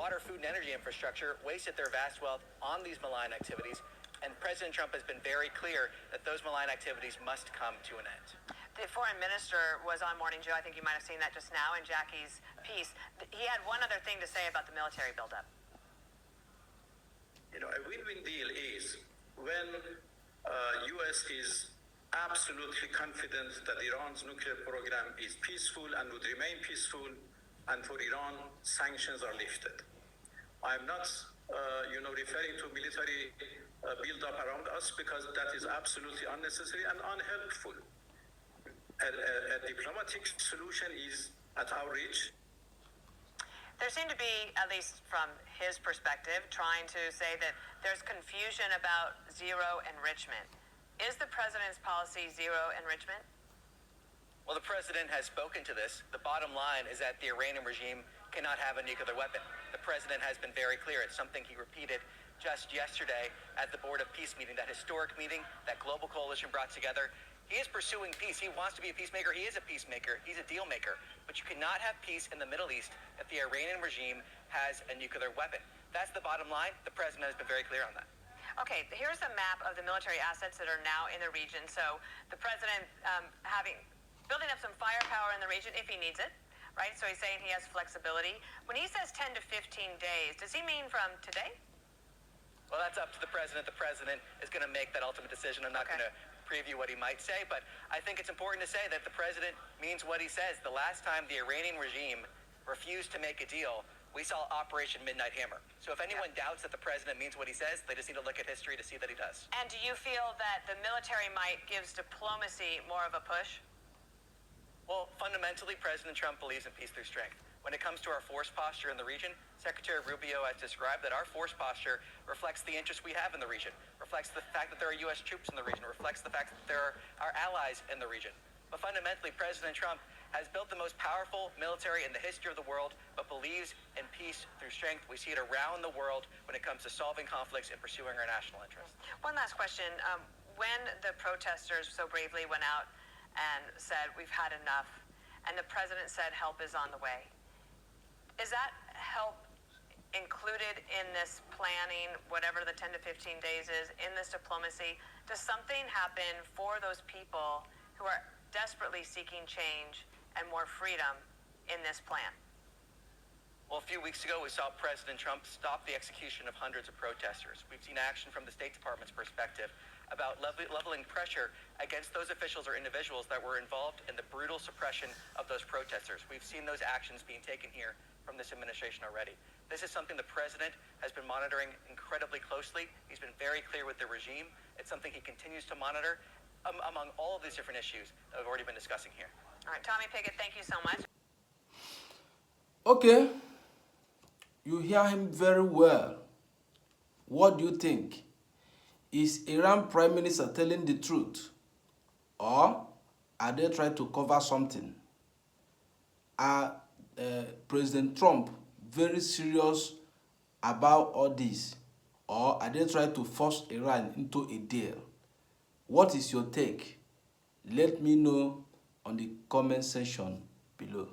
water, food, and energy infrastructure, wasted their vast wealth on these malign activities. And President Trump has been very clear that those malign activities must come to an end. The foreign minister was on Morning Joe. I think you might have seen that just now in Jackie's piece. He had one other thing to say about the military buildup. You know, a win-win deal is when U.S. is absolutely confident that Iran's nuclear program is peaceful and would remain peaceful, and for Iran, sanctions are lifted. I'm not, referring to military build-up around us, because that is absolutely unnecessary and unhelpful. A diplomatic solution is at our reach. There seemed to be, at least from his perspective, trying to say that there's confusion about zero enrichment. Is the president's policy zero enrichment? Well, the president has spoken to this. The bottom line is that the Iranian regime cannot have a nuclear weapon. The president has been very clear. It's something he repeated just yesterday at the Board of Peace meeting, that historic meeting that global coalition brought together. He is pursuing peace. He wants to be a peacemaker. He is a peacemaker. He's a deal maker. But you cannot have peace in the Middle East if the Iranian regime has a nuclear weapon. That's the bottom line. The president has been very clear on that. Okay, here's a map of the military assets that are now in the region. So the president building up some firepower in the region if he needs it, right? So he's saying he has flexibility. When he says 10 to 15 days, does he mean from today? Well, that's up to the president. The president is going to make that ultimate decision. I'm not going to preview what he might say, but I think it's important to say that the president means what he says. The last time the Iranian regime refused to make a deal, we saw Operation Midnight Hammer. So if anyone doubts that the president means what he says, they just need to look at history to see that he does. And do you feel that the military might gives diplomacy more of a push? Well, fundamentally, President Trump believes in peace through strength. When it comes to our force posture in the region, Secretary Rubio has described that our force posture reflects the interests we have in the region, reflects the fact that there are U.S. troops in the region, reflects the fact that there are our allies in the region. But fundamentally, President Trump has built the most powerful military in the history of the world, but believes in peace through strength. We see it around the world when it comes to solving conflicts and pursuing our national interests. One last question. When the protesters so bravely went out and said, we've had enough, and the president said help is on the way, is that help included in this planning, whatever the 10 to 15 days is, in this diplomacy? Does something happen for those people who are desperately seeking change and more freedom in this plan? Well, a few weeks ago, we saw President Trump stop the execution of hundreds of protesters. We've seen action from the State Department's perspective about leveling pressure against those officials or individuals that were involved in the brutal suppression of those protesters. We've seen those actions being taken here from this administration already. This is something the president has been monitoring incredibly closely. He's been very clear with the regime. It's something he continues to monitor among all of these different issues that we've already been discussing here. All right, Tommy Pigott, thank you so much. Okay, you hear him very well. What do you think? Is Iran Prime Minister telling the truth? Or are they trying to cover something? Are President Trump very serious about all this? Or are they trying to force Iran into a deal? What is your take? Let me know on the comment section below.